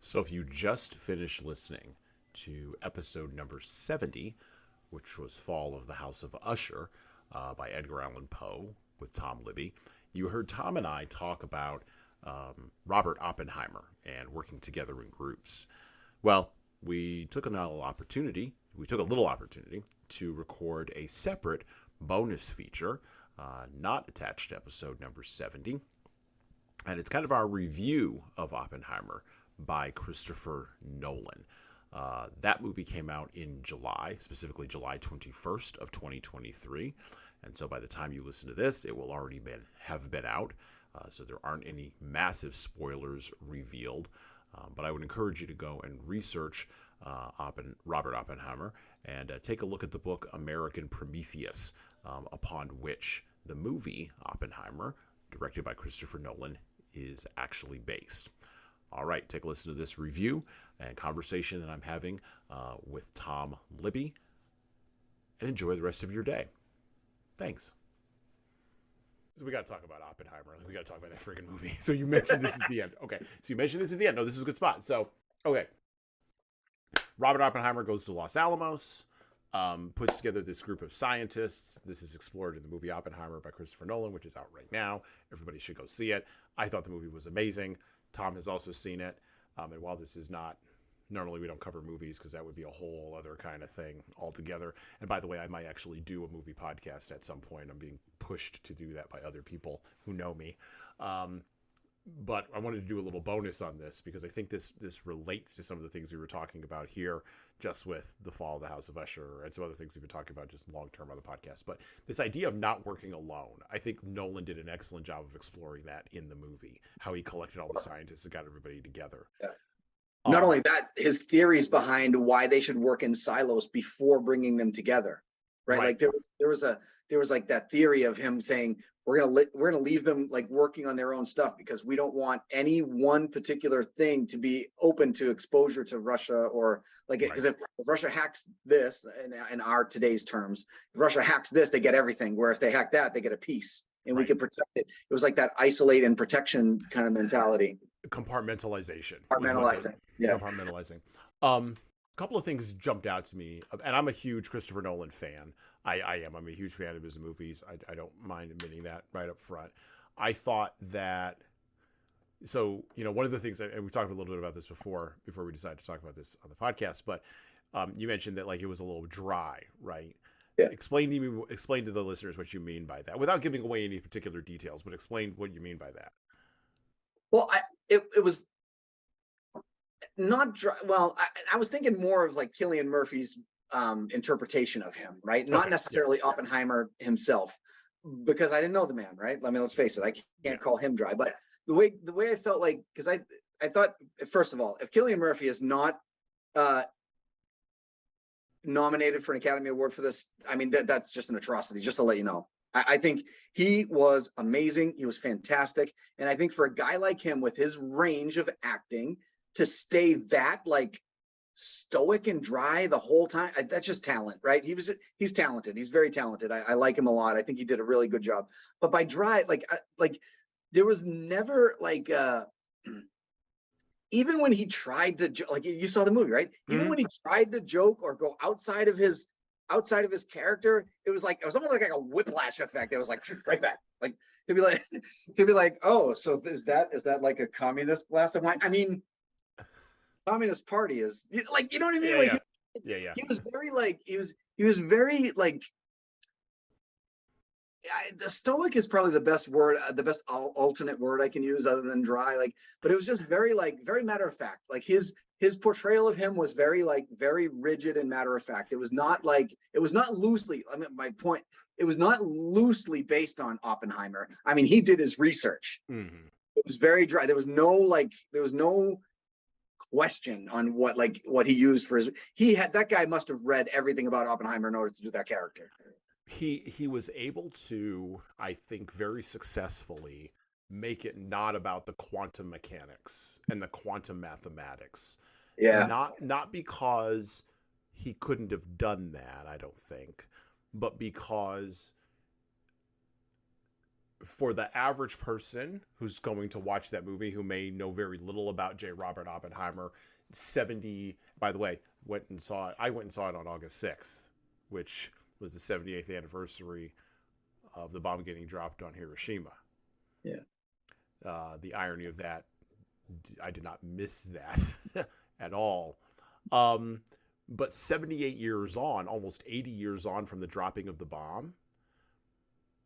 So if you just finished listening to episode number 70, which was Fall of the House of Usher by Edgar Allan Poe with Tom Libby, you heard Tom and I talk about Robert Oppenheimer and working together in groups. Well, we took a little opportunity to record a separate bonus feature, not attached to episode number 70. And it's kind of our review of Oppenheimer by Christopher Nolan. That movie came out in July, specifically July 21st of 2023. And so by the time you listen to this, it will already have been out. So there aren't any massive spoilers revealed. But I would encourage you to go and research Robert Oppenheimer and take a look at the book American Prometheus, upon which the movie Oppenheimer, directed by Christopher Nolan, is actually based. All right, take a listen to this review and conversation that I'm having with Tom Libby, and enjoy the rest of your day. Thanks. So we got to talk about Oppenheimer. We got to talk about that freaking movie. So you mentioned this at the end. Okay, so you mentioned this at the end. No, this is a good spot. So, okay. Robert Oppenheimer goes to Los Alamos, puts together this group of scientists. This is explored in the movie Oppenheimer by Christopher Nolan, which is out right now. Everybody should go see it. I thought the movie was amazing. Tom has also seen it. And while this is not, normally we don't cover movies because that would be a whole other kind of thing altogether. And by the way, I might actually do a movie podcast at some point. I'm being pushed to do that by other people who know me. But I wanted to do a little bonus on this because I think this relates to some of the things we were talking about here, just with the Fall of the House of Usher and some other things we've been talking about just long-term on the podcast. But this idea of not working alone, I think Nolan did an excellent job of exploring that in the movie, how he collected all the scientists and got everybody together. Yeah. Not only that, his theories behind why they should work in silos before bringing them together, right? Like there was like that theory of him saying we're gonna leave them like working on their own stuff because we don't want any one particular thing to be open to exposure to Russia, or like because if Russia hacks this in our today's terms, if Russia hacks this, they get everything. Where if they hack that, they get a piece, and we could protect it. It was like that isolate and protection kind of mentality. Compartmentalization. Yeah. Compartmentalizing. A couple of things jumped out to me, and I'm a huge Christopher Nolan fan. I'm a huge fan of his movies. I don't mind admitting that right up front. I thought that, so, one of the things, and we talked a little bit about this before we decided to talk about this on the podcast, but you mentioned that like it was a little dry, right? Yeah. Explain to the listeners what you mean by that, without giving away any particular details, but explain what you mean by that. Well, it was not dry. Well, I was thinking more of like Cillian Murphy's interpretation of him, right? Not necessarily Oppenheimer himself, because I didn't know the man, right? I mean, let's face it, I can't call him dry. But the way I felt like, because I thought, first of all, if Cillian Murphy is not nominated for an Academy Award for this, I mean, that's just an atrocity, just to let you know. I think he was amazing. He was fantastic. And I think for a guy like him with his range of acting to stay that like stoic and dry the whole time, that's just talent, right? He's talented. He's very talented. I like him a lot. I think he did a really good job. But by dry, like there was never like, even when he tried to like, you saw the movie, right? Even when he tried to joke or go outside of his character, it was almost like a whiplash effect. It was like right back. Like he'd be like, oh, so is that like a communist glass of wine? I mean, Communist Party is like, you know what I mean? He was very like, he was very like, the stoic is probably the best word, the best alternate word I can use other than dry. Like, but it was just very matter of fact. Like his portrayal of him was very rigid and matter of fact. It was not loosely. I mean, my point, it was not loosely based on Oppenheimer. I mean, he did his research. Mm-hmm. It was very dry. There was no question on what he used for his. That guy must have read everything about Oppenheimer in order to do that character. He was able to, I think, very successfully make it not about the quantum mechanics and the quantum mathematics. Yeah. Not because he couldn't have done that, I don't think, but because for the average person who's going to watch that movie, who may know very little about J. Robert Oppenheimer, 70, by the way, I went and saw it on August 6th, which was the 78th anniversary of the bomb getting dropped on Hiroshima. Yeah. The irony of that, I did not miss that at all. But 78 years on, almost 80 years on from the dropping of the bomb,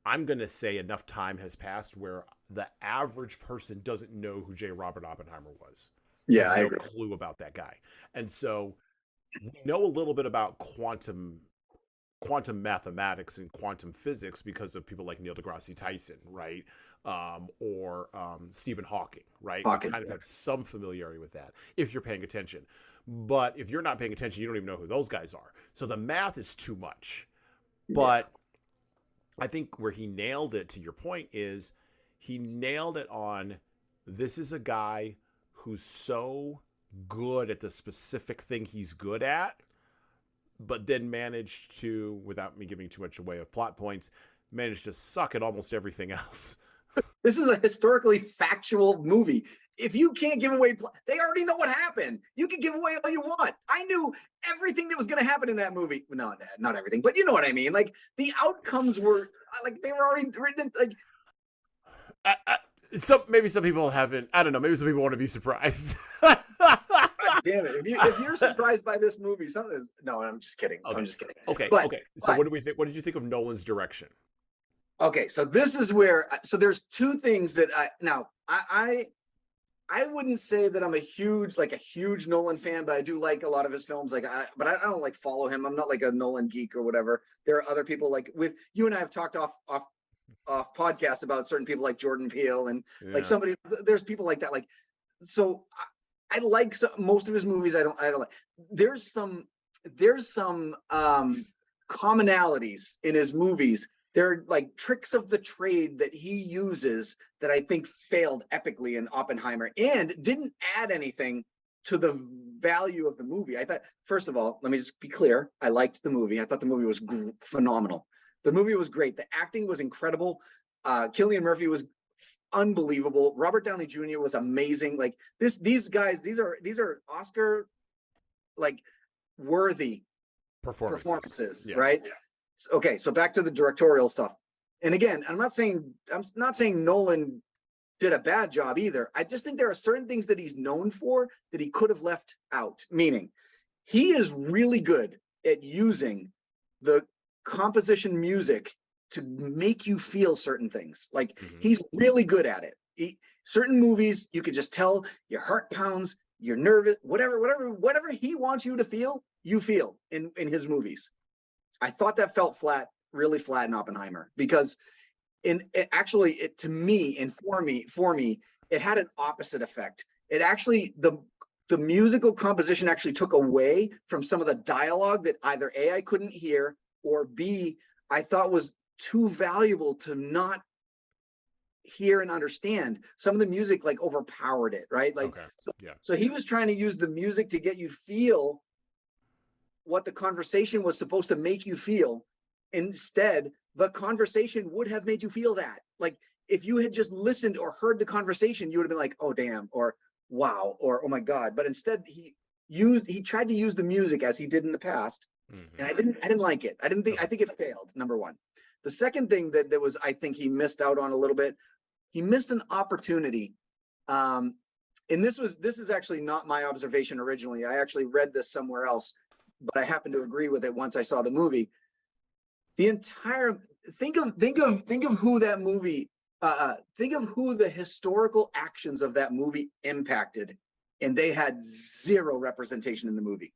I'm going to say enough time has passed where the average person doesn't know who J. Robert Oppenheimer was. Yeah, I no agree. clue about that guy. And so we know a little bit about quantum mathematics and quantum physics because of people like Neil deGrasse Tyson, right? Or Stephen Hawking, right? We kind of have some familiarity with that if you're paying attention. But if you're not paying attention, you don't even know who those guys are. So the math is too much. But I think where he nailed it, to your point, is he nailed it on, this is a guy who's so good at the specific thing he's good at, but then managed to, without me giving too much away of plot points, managed to suck at almost everything else. This is a historically factual movie. If you can't give away, they already know what happened. You can give away all you want. I knew everything that was going to happen in that movie. No, not everything, but you know what I mean. Like, the outcomes were like, they were already written. Like, maybe some people haven't. I don't know. Maybe some people want to be surprised. God damn it! If you're surprised by this movie, something. No, I'm just kidding. Okay. I'm just kidding. Okay. So what do we think? What did you think of Nolan's direction? Okay, so this is where. So there's two things that I wouldn't say that I'm a huge Nolan fan, but I do like a lot of his films. But I don't like follow him. I'm not like a Nolan geek or whatever. There are other people, like with you and I have talked off podcasts about certain people like Jordan Peele and like somebody. There's people like that. Like, so I like most of his movies. I don't like. There's some commonalities in his movies. They're like tricks of the trade that he uses that I think failed epically in Oppenheimer and didn't add anything to the value of the movie. I thought, first of all, let me just be clear. I liked the movie. I thought the movie was phenomenal. The movie was great. The acting was incredible. Cillian Murphy was unbelievable. Robert Downey Jr. was amazing. Like these guys, these are Oscar like worthy performances, right? Yeah. Okay, so back to the directorial stuff. And again, I'm not saying Nolan did a bad job either. I just think there are certain things that he's known for that he could have left out. Meaning, he is really good at using the composition music to make you feel certain things. Like he's really good at it. Certain movies, you could just tell your heart pounds, you're nervous, whatever he wants you to feel, you feel in his movies. I thought that felt flat, really flat in Oppenheimer, because to me and for me, it had an opposite effect. It actually, the musical composition actually took away from some of the dialogue that either A, I couldn't hear, or B, I thought was too valuable to not hear and understand. Some of the music like overpowered it, right? Like, so he was trying to use the music to get you feel what the conversation was supposed to make you feel. Instead, the conversation would have made you feel that. Like, if you had just listened or heard the conversation, you would have been like, oh damn, or wow, or oh my God. But instead he tried to use the music as he did in the past. And I didn't like it. I think it failed, number one. The second thing that was, I think he missed out on a little bit, he missed an opportunity. And this is actually not my observation originally. I actually read this somewhere else, but I happen to agree with it once I saw the movie. The entire think of who that movie think of who the historical actions of that movie impacted, and they had zero representation in the movie.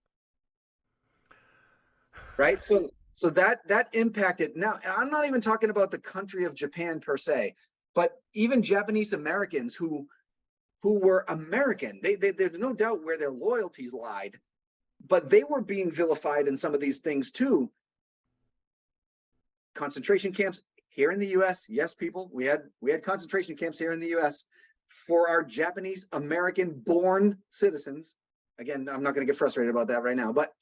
Right? So that impacted. Now, I'm not even talking about the country of Japan per se, but even Japanese Americans who were American. There's no doubt where their loyalties lied. But they were being vilified in some of these things too. Concentration camps here in the U.S. Yes, people, we had concentration camps here in the U.S. for our Japanese American born citizens. Again, I'm not going to get frustrated about that right now, but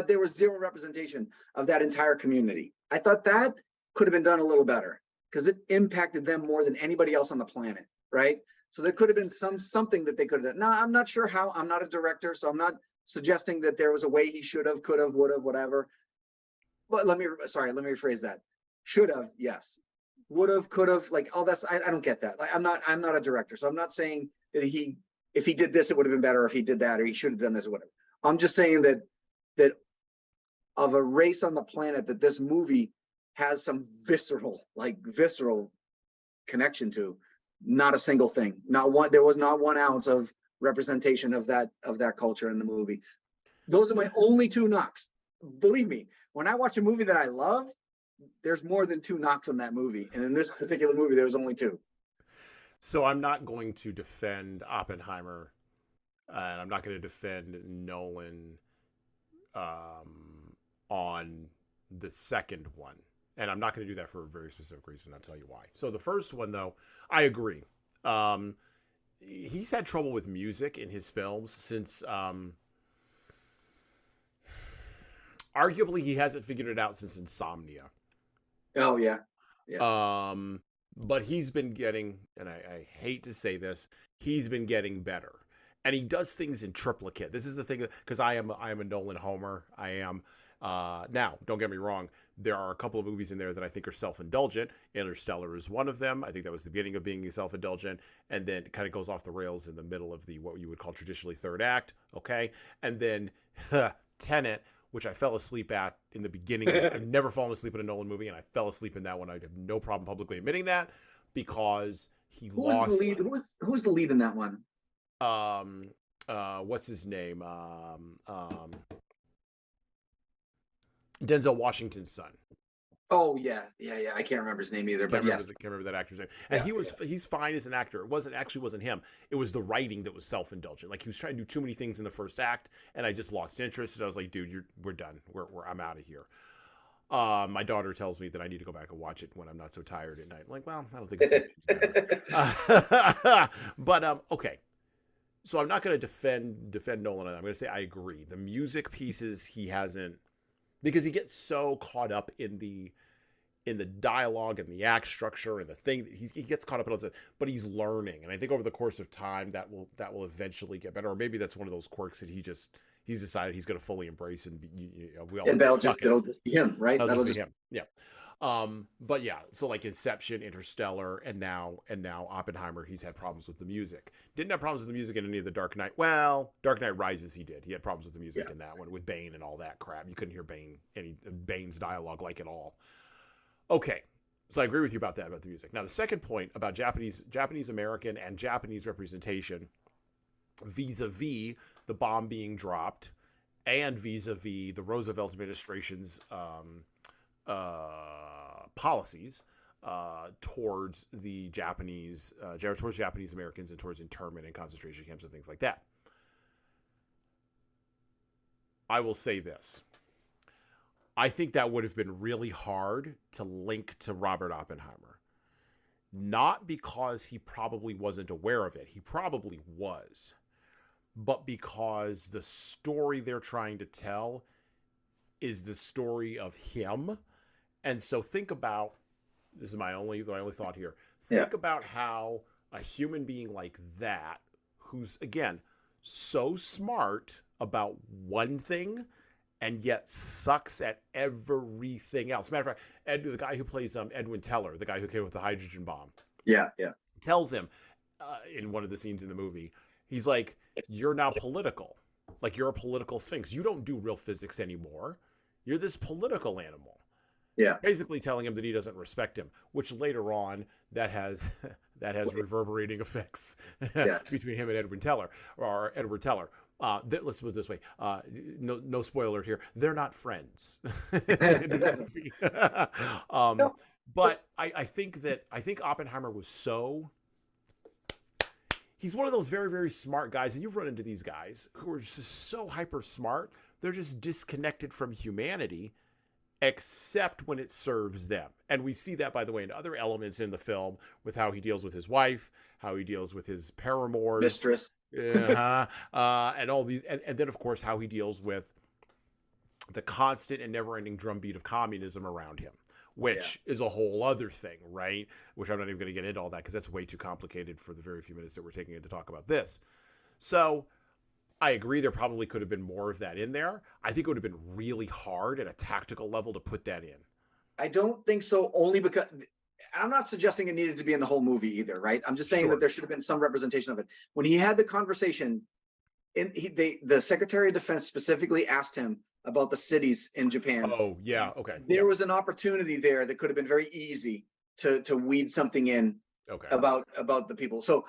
there was zero representation of that entire community. I thought that could have been done a little better. because it impacted them more than anybody else on the planet, right? So there could have been something that they could have done. Now, I'm not sure how. I'm not a director, so I'm not suggesting that there was a way he should have, could have, would have, whatever. But let me rephrase that. Should have, yes. Would have, could have, like, oh, I don't get that. Like, I'm not a director, so I'm not saying that if he did this, it would have been better. If he did that, or he should have done this, or whatever. I'm just saying that of a race on the planet that this movie has some visceral connection to, not a single thing, not one. There was not 1 ounce of representation of that culture in the movie. Those are my only 2 knocks. Believe me, when I watch a movie that I love, there's more than 2 knocks on that movie, and in this particular movie, there was only 2. So I'm not going to defend Oppenheimer, and I'm not going to defend Nolan on the second one. And I'm not going to do that for a very specific reason. I'll tell you why. So the first one, though, I agree. He's had trouble with music in his films since arguably he hasn't figured it out since Insomnia. Oh, yeah. But he's been getting, and I hate to say this, he's been getting better. And he does things in triplicate. This is the thing, because I am a Nolan homer. I am. Now, don't get me wrong. There are a couple of movies in there that I think are self-indulgent. Interstellar is one of them. I think that was the beginning of being self-indulgent, and then it kind of goes off the rails in the middle of the what you would call traditionally third act. Okay, and then Tenet, which I fell asleep at in the beginning. I've never fallen asleep in a Nolan movie, and I fell asleep in that one. I have no problem publicly admitting that because lost. Who's the lead? Who's the lead in that one? What's his name? Denzel Washington's son. Oh yeah. I can't remember his name either, but yes, can't remember that actor's name. And he's fine as an actor. It wasn't him. It was the writing that was self-indulgent. Like he was trying to do too many things in the first act, and I just lost interest. And I was like, dude, we're done. I'm out of here. My daughter tells me that I need to go back and watch it when I'm not so tired at night. I'm like, well, I don't think it's but okay. So I'm not going to defend Nolan. I'm going to say I agree. The music pieces he hasn't, because he gets so caught up in the dialogue and the act structure and the thing that he gets caught up in all this, but he's learning. And I think over the course of time that will eventually get better. Or maybe that's one of those quirks that he's decided he's going to fully embrace, and we all. And that'll just be him, right? That'll just be him. Yeah. But yeah, so like Inception, Interstellar, and now Oppenheimer, he's had problems with the music. Didn't have problems with the music in any of the Dark Knight. Well, Dark Knight Rises, he did. He had problems with the music in that one with Bane and all that crap. You couldn't hear Bane's dialogue like at all. Okay, so I agree with you about that, about the music. Now the second point about Japanese American and Japanese representation vis-a-vis the bomb being dropped and vis-a-vis the Roosevelt administration's policies towards the Japanese Americans and towards internment and concentration camps and things like that. I will say this. I think that would have been really hard to link to Robert Oppenheimer. Not because he probably wasn't aware of it. He probably was. But because the story they're trying to tell is the story of him. And so think about, this is my only thought here. Think about how a human being like that, who's, again, so smart about one thing and yet sucks at everything else. Matter of fact, the guy who plays Edwin Teller, the guy who came with the hydrogen bomb, tells him in one of the scenes in the movie, he's like, you're now political. Like, you're a political sphinx. You don't do real physics anymore. You're this political animal. Yeah. Basically telling him that he doesn't respect him, which later on that has reverberating effects between him and Edward Teller. Let's put it this way. No spoiler here. They're not friends. But I think Oppenheimer was he's one of those very, very smart guys, and you've run into these guys who are just so hyper smart. They're just disconnected from humanity, except when it serves them. And we see that, by the way, in other elements in the film, with how he deals with his wife, how he deals with his paramours, mistress, and all these, and then of course how he deals with the constant and never-ending drumbeat of communism around him, which is a whole other thing, right? Which I'm not even going to get into all that because that's way too complicated for the very few minutes that we're taking to talk about this. So I agree there probably could have been more of that in there. I think it would have been really hard at a tactical level to put that in. I don't think so, only because I'm not suggesting it needed to be in the whole movie either, right? I'm just saying that there should have been some representation of it. When he had the conversation, the Secretary of Defense specifically asked him about the cities in Japan. Oh, yeah. Okay. There was an opportunity there that could have been very easy to weed something in about the people. So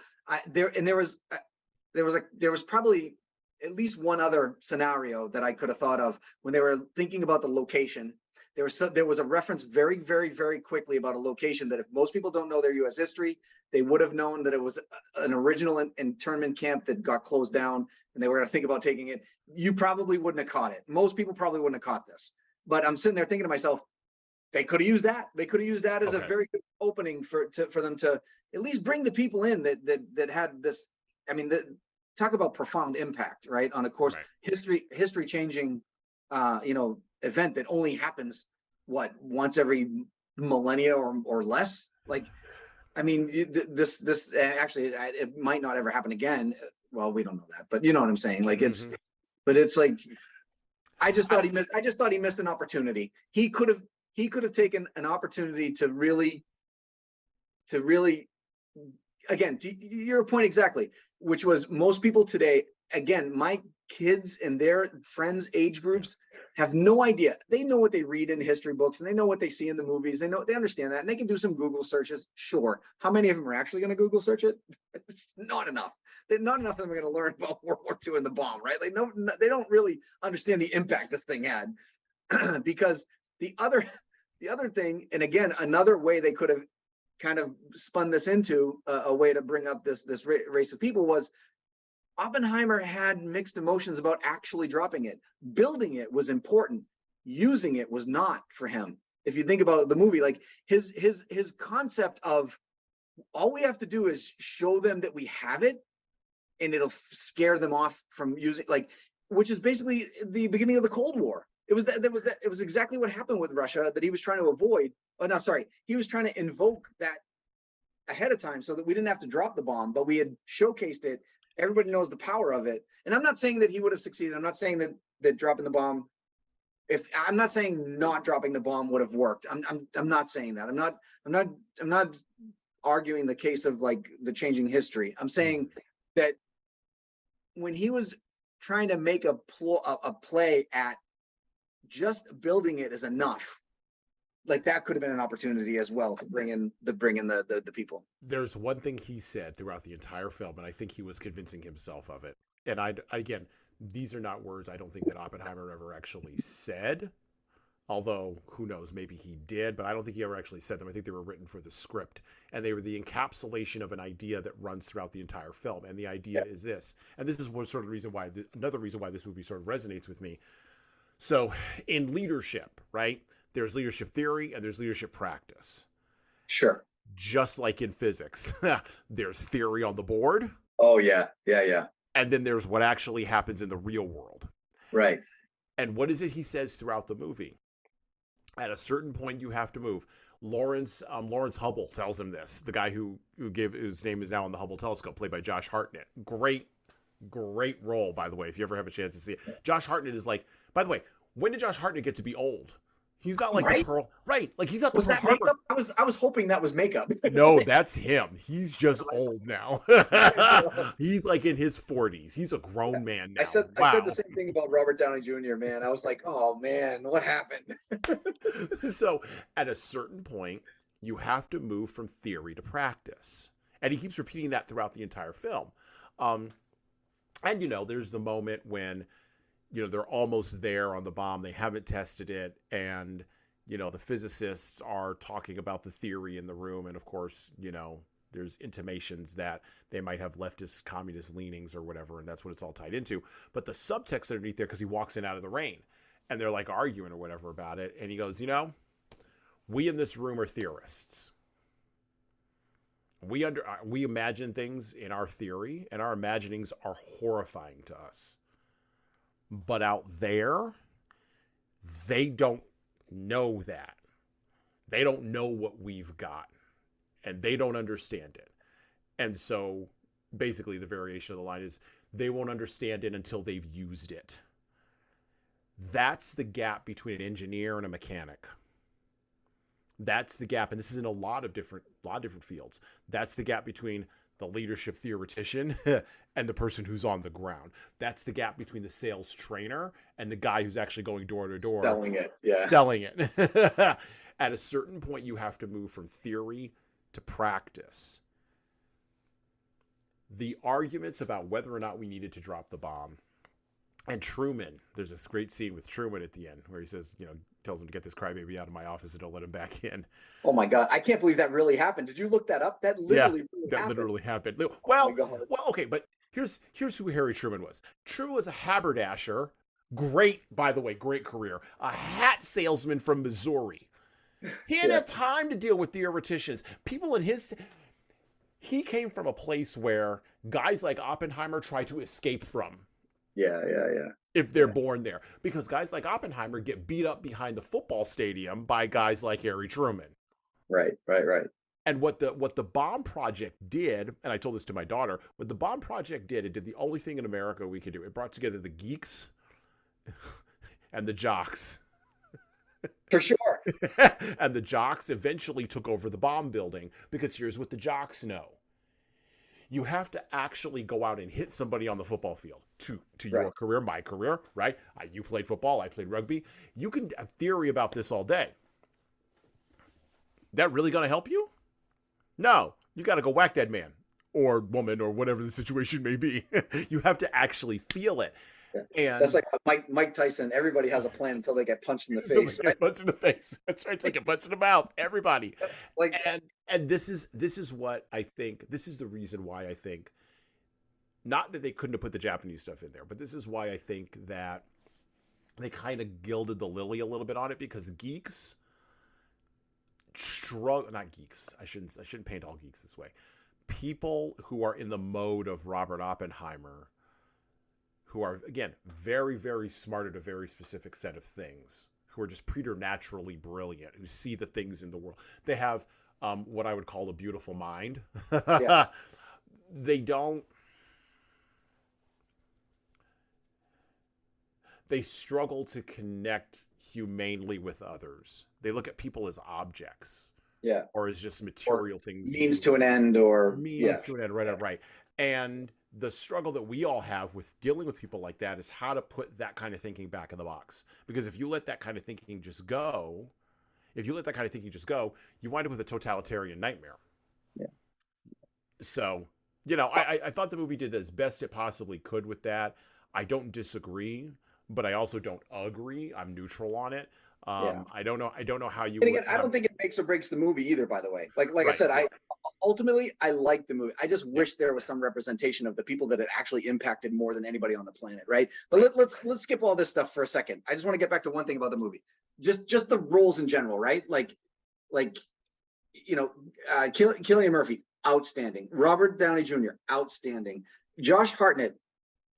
there was probably at least one other scenario that I could have thought of when they were thinking about the location. There was a reference very, very, very quickly about a location that if most people don't know their U.S. history, they would have known that it was an original internment camp that got closed down, and they were going to think about taking it. You probably wouldn't have caught it. Most people probably wouldn't have caught this. But I'm sitting there thinking to myself, they could have used that. They could have used that as a very good opening for them to at least bring the people in that had this. I mean, talk about profound impact, right? On a course history changing, event that only happens once every millennia or less. Like, I mean, this actually it might not ever happen again. Well, we don't know that, but you know what I'm saying. Like but it's like I just thought he missed an opportunity. He could have taken an opportunity to really again, to your point exactly, which was most people today, again, my kids and their friends' age groups have no idea. They know what they read in history books and they know what they see in the movies. They understand that, and they can do some Google searches. Sure. How many of them are actually going to Google search it? Not enough. Not enough of them are going to learn about World War II and the bomb, right? Like, no, they don't really understand the impact this thing had. Because the other thing, and again, another way they could have kind of spun this into a way to bring up this race of people was Oppenheimer had mixed emotions about actually dropping it. Building it was important. Using it was not for him. If you think about the movie, like his concept of all we have to do is show them that we have it and it'll scare them off from using, like, which is basically the beginning of the Cold War. It was exactly what happened with Russia that he was trying to avoid. Oh, no, sorry. He was trying to invoke that ahead of time so that we didn't have to drop the bomb, but we had showcased it. Everybody knows the power of it. And I'm not saying that he would have succeeded. I'm not saying that dropping the bomb, I'm not saying not dropping the bomb would have worked. I'm not saying that. I'm not arguing the case of like the changing history. I'm saying that when he was trying to make a play at just building it is enough. Like that could have been an opportunity as well to bring in the people. There's one thing he said throughout the entire film, and I think he was convincing himself of it. And again, these are not words I don't think that Oppenheimer ever actually said. Although, who knows, maybe he did, but I don't think he ever actually said them. I think they were written for the script. And they were the encapsulation of an idea that runs throughout the entire film. And the idea is this. And this is one sort of another reason why this movie sort of resonates with me. So, in leadership, right? There's leadership theory and there's leadership practice. Sure. Just like in physics. There's theory on the board. Oh, yeah. Yeah. And then there's what actually happens in the real world. Right. And what is it he says throughout the movie? At a certain point, you have to move. Lawrence Hubble tells him this. The guy whose name is now on the Hubble telescope, played by Josh Hartnett. Great role, by the way, if you ever have a chance to see it. Josh Hartnett is like, by the way, when did Josh Hartnett get to be old? He's got like the Pearl, right? Like he's got the Pearl Harbor. Makeup? I was hoping that was makeup. No, that's him. He's just old now. He's like in his 40s. He's a grown man now. I said the same thing about Robert Downey Jr., man. I was like, oh man, what happened? So at a certain point, you have to move from theory to practice. And he keeps repeating that throughout the entire film. And there's the moment when they're almost there on the bomb. They haven't tested it. And, the physicists are talking about the theory in the room. And of course, there's intimations that they might have leftist communist leanings or whatever. And that's what it's all tied into. But the subtext underneath there, because he walks in out of the rain and they're like arguing or whatever about it. And he goes, we in this room are theorists. We imagine things in our theory and our imaginings are horrifying to us. But out there, they don't know that. They don't know what we've got, and they don't understand it. And so basically the variation of the line is they won't understand it until they've used it. That's the gap between an engineer and a mechanic. That's the gap, and this is in a lot of different fields. That's the gap between the leadership theoretician and the person who's on the ground. That's the gap between the sales trainer and the guy who's actually going door to door. Selling it, yeah. Selling it. At a certain point, you have to move from theory to practice. The arguments about whether or not we needed to drop the bomb, and Truman, there's this great scene with Truman at the end where he says, tells him to get this crybaby out of my office and don't let him back in. Oh my God. I can't believe that really happened. Did you look that up? That literally happened. Well, okay, but here's who Harry Truman was. Truman was a haberdasher. Great, by the way, great career. A hat salesman from Missouri. He didn't have time to deal with theoreticians. People in his... He came from a place where guys like Oppenheimer try to escape from. Yeah. If they're born there. Because guys like Oppenheimer get beat up behind the football stadium by guys like Harry Truman. Right. And what the bomb project did, and I told this to my daughter, what the bomb project did, it did the only thing in America we could do. It brought together the geeks and the jocks. For sure. And the jocks eventually took over the bomb building, because here's what the jocks know. You have to actually go out and hit somebody on the football field to your career, my career, right? You played football, I played rugby. You can have theory about this all day. That really going to help you? No, you got to go whack that man or woman or whatever the situation may be. You have to actually feel it. And that's like Mike Tyson. Everybody has a plan until they get punched in the face. Right? Punched in the face. That's right. They get punched in the mouth. Everybody. And this is what I think. This is the reason why I think, not that they couldn't have put the Japanese stuff in there, but this is why I think that they kind of gilded the lily a little bit on it, because geeks struggle. Not geeks. I shouldn't paint all geeks this way. People who are in the mode of Robert Oppenheimer, who are, again, very, very smart at a very specific set of things, who are just preternaturally brilliant, who see the things in the world. They have what I would call a beautiful mind. Yeah. They struggle to connect humanely with others. They look at people as objects. Yeah. Or as just material things. Means to an end, or... Means to an end, right. And the struggle that we all have with dealing with people like that is how to put that kind of thinking back in the box. Because if you let that kind of thinking just go, you wind up with a totalitarian nightmare. Yeah. So, I thought the movie did as best it possibly could with that. I don't disagree, but I also don't agree. I'm neutral on it. I don't know how you. And again, I don't think it makes or breaks the movie either. By the way, like I said, I like the movie. I just wish there was some representation of the people that it actually impacted more than anybody on the planet, right? But let's skip all this stuff for a second. I just want to get back to one thing about the movie, just the roles in general, right? Cillian Murphy, outstanding. Robert Downey Jr., outstanding. Josh Hartnett,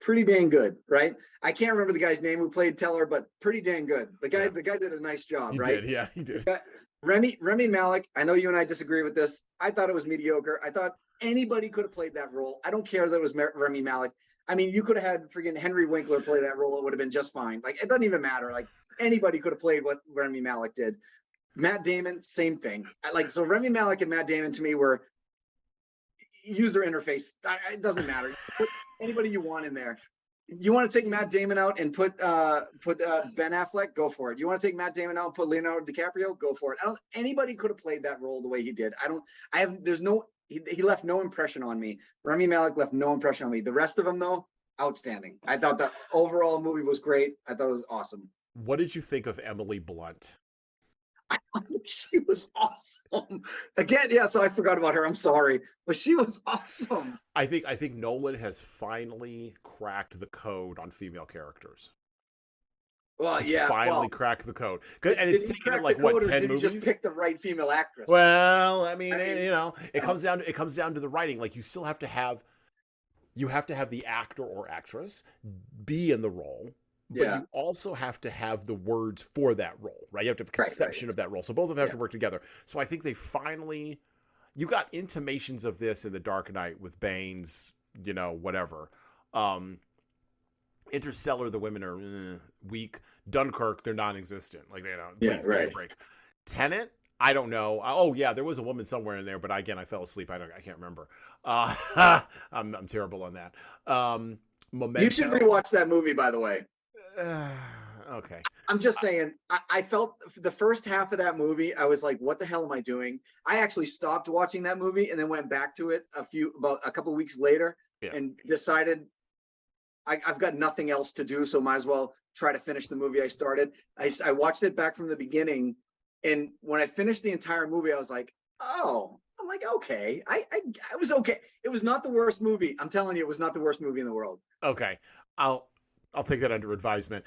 pretty dang good, right? I can't remember the guy's name who played Teller, but pretty dang good. The guy did a nice job, right? He did. Rami Malek, I know you and I disagree with this. I thought it was mediocre. I thought anybody could have played that role. I don't care that it was Rami Malek. I mean, you could have had freaking Henry Winkler play that role. It would have been just fine. Like, it doesn't even matter. Like, anybody could have played what Rami Malek did. Matt Damon, same thing. So Rami Malek and Matt Damon to me were user interface. It doesn't matter. Put anybody you want in there. You want to take Matt Damon out and put Ben Affleck? Go for it. You want to take Matt Damon out and put Leonardo DiCaprio? Go for it. Anybody could have played that role the way he did. He left no impression on me. Rami Malek left no impression on me. The rest of them, though, outstanding. I thought the overall movie was great. I thought it was awesome. What did you think of Emily Blunt? She was awesome. Again, yeah, so I forgot about her. I'm sorry. But she was awesome. I think Nolan has finally cracked the code on female characters. Well, yeah. Finally cracked the code. And it's taken like, what, 10 did movies? He just pick the right female actress? Well, I mean, it comes down to the writing. Like, you have to have the actor or actress be in the role. but Yeah. you also have to have the words for that role, right? You have to have a Right. conception of that role. So both of them have Yeah. to work together. So I think they finally, you got intimations of this in The Dark Knight with Bane's, whatever. Interstellar, the women are weak. Dunkirk, they're non-existent. Like, Yeah. please give me a Right. break. Tenet, I don't know. Oh yeah, there was a woman somewhere in there, but again, I fell asleep. I can't remember. I'm terrible on that. Memento. You should rewatch that movie, by the way. Okay. I'm just saying, I felt the first half of that movie, I was like, what the hell am I doing? I actually stopped watching that movie and then went back to it about a couple of weeks later and decided I've got nothing else to do, so might as well try to finish the movie I started. I watched it back from the beginning, and when I finished the entire movie, I was like, oh, I'm like, okay, I was okay. It was not the worst movie. I'm telling you, it was not the worst movie in the world. Okay. I'll take that under advisement.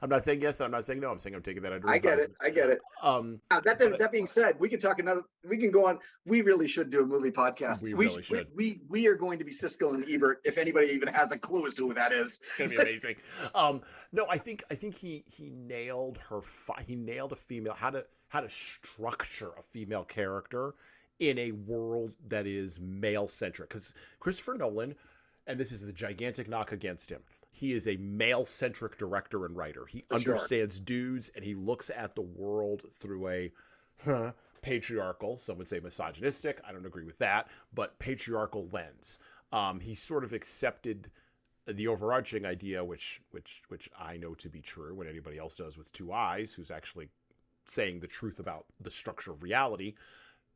I'm not saying yes. I'm not saying no. I'm saying I'm taking that under advisement. I get it. Now, that being said, we can talk we can go on. We really should do a movie podcast. We really should. We are going to be Siskel and Ebert, if anybody even has a clue as to who that is. It's gonna be amazing. No, I think he nailed he nailed a female, how to structure a female character in a world that is male centric. Because Christopher Nolan, and this is the gigantic knock against him, he is a male-centric director and writer. He understands dudes, and he looks at the world through a patriarchal, some would say misogynistic, I don't agree with that, but patriarchal lens. He sort of accepted the overarching idea, which I know to be true, when anybody else does with two eyes, who's actually saying the truth about the structure of reality,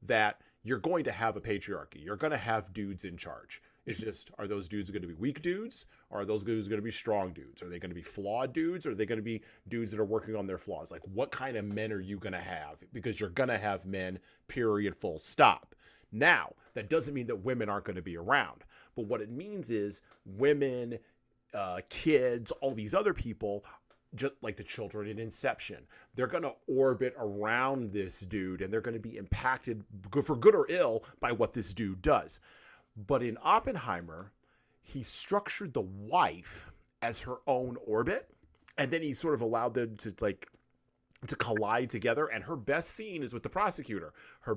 that you're going to have a patriarchy. You're going to have dudes in charge. It's just, are those dudes going to be weak dudes? Or are those dudes going to be strong dudes? Are they going to be flawed dudes? Or are they going to be dudes that are working on their flaws? Like, what kind of men are you going to have? Because you're going to have men, period, full stop. Now, that doesn't mean that women aren't going to be around. But what it means is women, kids, all these other people, just like the children in Inception, they're going to orbit around this dude, and they're going to be impacted, for good or ill, by what this dude does. But in Oppenheimer, he structured the wife as her own orbit, and then he sort of allowed them to collide together. And her best scene is with the prosecutor. Where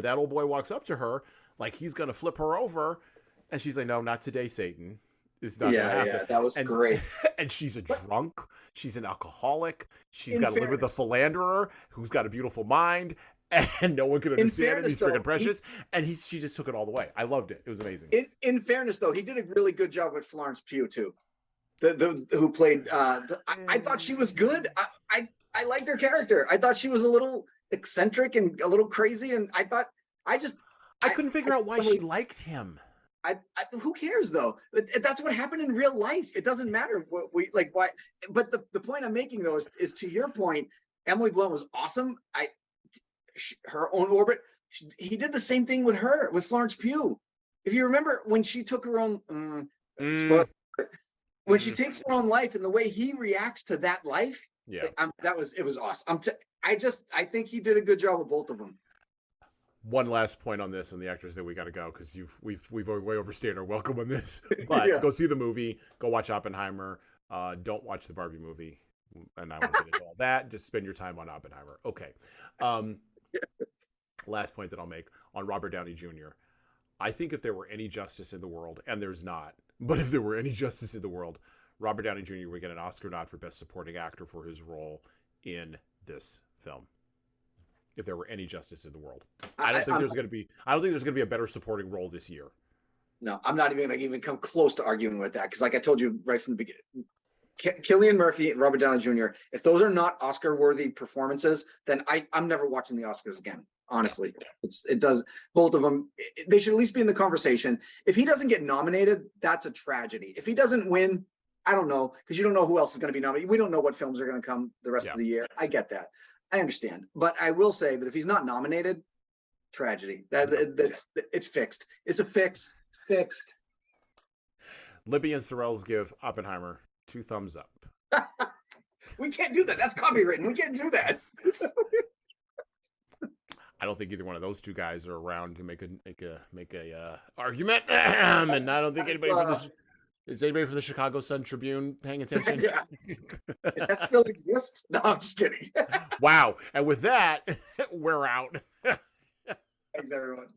that old boy walks up to her like he's going to flip her over, and she's like, "No, not today, Satan. It's not going to happen." Yeah, that was great. And she's a drunk. She's an alcoholic. She's got to live with a philanderer who's got a beautiful mind. And no one could understand him. He's freaking precious. And she just took it all the way. I loved it. It was amazing. In fairness, though, he did a really good job with Florence Pugh, too. Who played, I thought she was good. I liked her character. I thought she was a little eccentric and a little crazy. And I couldn't figure out why she liked him. Who cares, though? That's what happened in real life. It doesn't matter what why. But the point I'm making, though, is to your point, Emily Blunt was awesome. Her own orbit. He did the same thing with Florence Pugh. If you remember when she took her own, when she takes her own life and the way he reacts to that life, it was awesome. I think he did a good job with both of them. One last point on this, and the actors that we got to go, because we've way overstayed our welcome on this. But Go see the movie. Go watch Oppenheimer. Don't watch the Barbie movie. And I won't get into all that. Just spend your time on Oppenheimer. Okay. Last point that I'll make on Robert Downey Jr. I think if there were any justice in the world, and there's not, but if there were any justice in the world, Robert Downey Jr. would get an Oscar nod for Best Supporting Actor for his role in this film. If there were any justice in the world, I don't think there's going to be a better supporting role this year. No, I'm not even going to come close to arguing with that, because, like I told you right from the beginning, Cillian Murphy and Robert Downey Jr., if those are not Oscar-worthy performances, then I'm never watching the Oscars again. Honestly, it does. Both of them, they should at least be in the conversation. If he doesn't get nominated, that's a tragedy. If he doesn't win, I don't know, because you don't know who else is going to be nominated. We don't know what films are going to come the rest of the year. I get that. I understand. But I will say that if he's not nominated, tragedy. It's fixed. It's a fix. Fixed. Libby and Sorrells give Oppenheimer 2 thumbs up. We can't do that. That's copywritten. We can't do that. I don't think either one of those two guys are around to make a argument. And I don't think anybody for this. Is anybody from the Chicago Sun Tribune paying attention? Yeah. Does that still exist? No, I'm just kidding. Wow. And with that, we're out. Thanks, everyone.